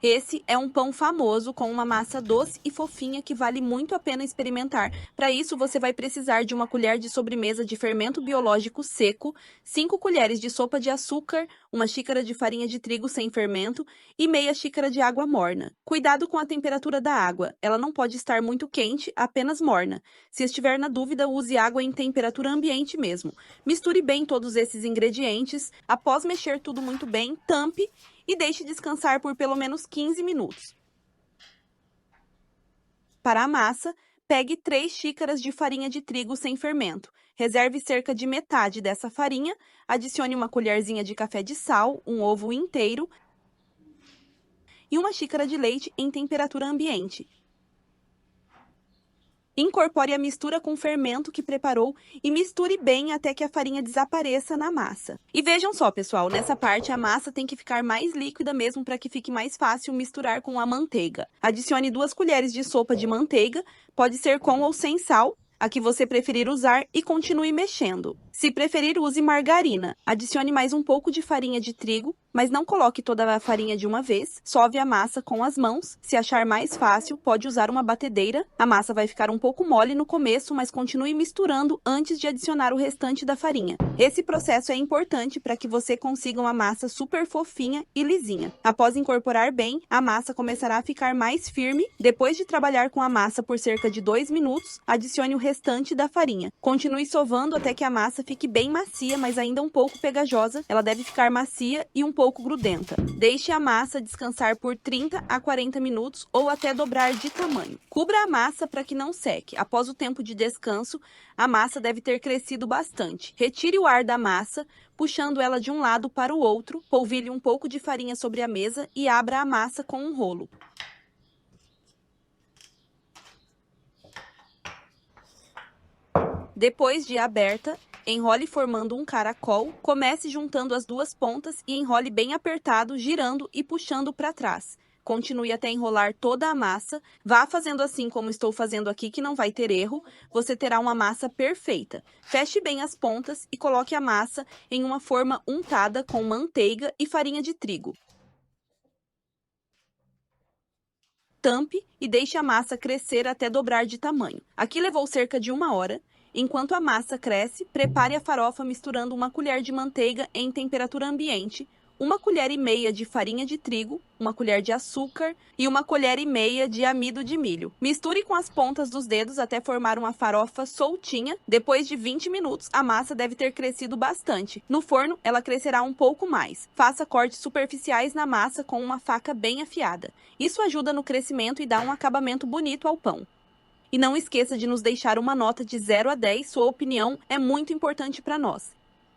Esse é um pão famoso com uma massa doce e fofinha que vale muito a pena experimentar. Para isso, você vai precisar de uma colher de sobremesa de fermento biológico seco, 5 colheres de sopa de açúcar, uma xícara de farinha de trigo sem fermento e meia xícara de água morna. Cuidado com a temperatura da água, ela não pode estar muito quente, apenas morna. Se estiver na dúvida, use água em temperatura ambiente mesmo. Misture bem todos esses ingredientes. Após mexer tudo muito bem, tampe e deixe descansar por pelo menos 15 minutos. Para a massa, pegue 3 xícaras de farinha de trigo sem fermento. Reserve cerca de metade dessa farinha, adicione uma colherzinha de café de sal, um ovo inteiro e uma xícara de leite em temperatura ambiente. Incorpore a mistura com o fermento que preparou e misture bem até que a farinha desapareça na massa. E vejam só, pessoal, nessa parte a massa tem que ficar mais líquida mesmo para que fique mais fácil misturar com a manteiga. Adicione 2 colheres de sopa de manteiga, pode ser com ou sem sal, a que você preferir usar, e continue mexendo. Se preferir, use margarina. Adicione mais um pouco de farinha de trigo, mas não coloque toda a farinha de uma vez. Sove a massa com as mãos. Se achar mais fácil, pode usar uma batedeira. A massa vai ficar um pouco mole no começo, mas continue misturando antes de adicionar o restante da farinha. Esse processo é importante para que você consiga uma massa super fofinha e lisinha. Após incorporar bem, a massa começará a ficar mais firme. Depois de trabalhar com a massa por cerca de 2 minutos, adicione o restante da farinha. Continue sovando até que a massa fique bem macia, mas ainda um pouco pegajosa. Ela deve ficar macia e um pouco grudenta. Deixe a massa descansar por 30 a 40 minutos ou até dobrar de tamanho. Cubra a massa para que não seque. Após o tempo de descanso, a massa deve ter crescido bastante. Retire o ar da massa, puxando ela de um lado para o outro, polvilhe um pouco de farinha sobre a mesa e abra a massa com um rolo. Depois de aberta, enrole formando um caracol, comece juntando as 2 pontas e enrole bem apertado, girando e puxando para trás. Continue até enrolar toda a massa, vá fazendo assim como estou fazendo aqui que não vai ter erro, você terá uma massa perfeita. Feche bem as pontas e coloque a massa em uma forma untada com manteiga e farinha de trigo. Tampe e deixe a massa crescer até dobrar de tamanho. Aqui levou cerca de 1 hora. Enquanto a massa cresce, prepare a farofa misturando 1 colher de manteiga em temperatura ambiente, 1,5 colheres de farinha de trigo, 1 colher de açúcar e 1,5 colheres de amido de milho. Misture com as pontas dos dedos até formar uma farofa soltinha. Depois de 20 minutos, a massa deve ter crescido bastante. No forno, ela crescerá um pouco mais. Faça cortes superficiais na massa com uma faca bem afiada. Isso ajuda no crescimento e dá um acabamento bonito ao pão. E não esqueça de nos deixar uma nota de 0 a 10, sua opinião é muito importante para nós.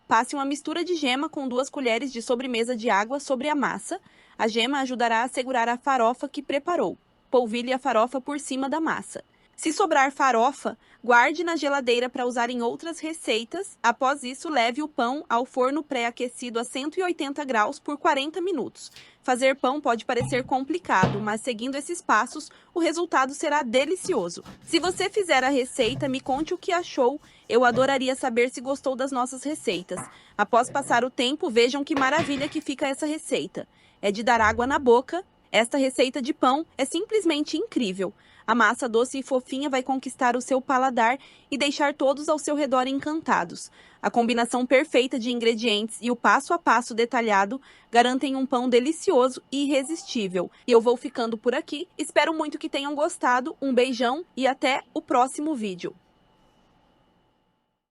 Passe uma mistura de gema com 2 colheres de sobremesa de água sobre a massa. A gema ajudará a segurar a farofa que preparou. Polvilhe a farofa por cima da massa. Se sobrar farofa, guarde na geladeira para usar em outras receitas. Após isso, leve o pão ao forno pré-aquecido a 180 graus por 40 minutos. Fazer pão pode parecer complicado, mas seguindo esses passos, o resultado será delicioso. Se você fizer a receita, me conte o que achou. Eu adoraria saber se gostou das nossas receitas. Após passar o tempo, vejam que maravilha que fica essa receita. É de dar água na boca. Esta receita de pão é simplesmente incrível. A massa doce e fofinha vai conquistar o seu paladar e deixar todos ao seu redor encantados. A combinação perfeita de ingredientes e o passo a passo detalhado garantem um pão delicioso e irresistível. E eu vou ficando por aqui. Espero muito que tenham gostado. Um beijão e até o próximo vídeo.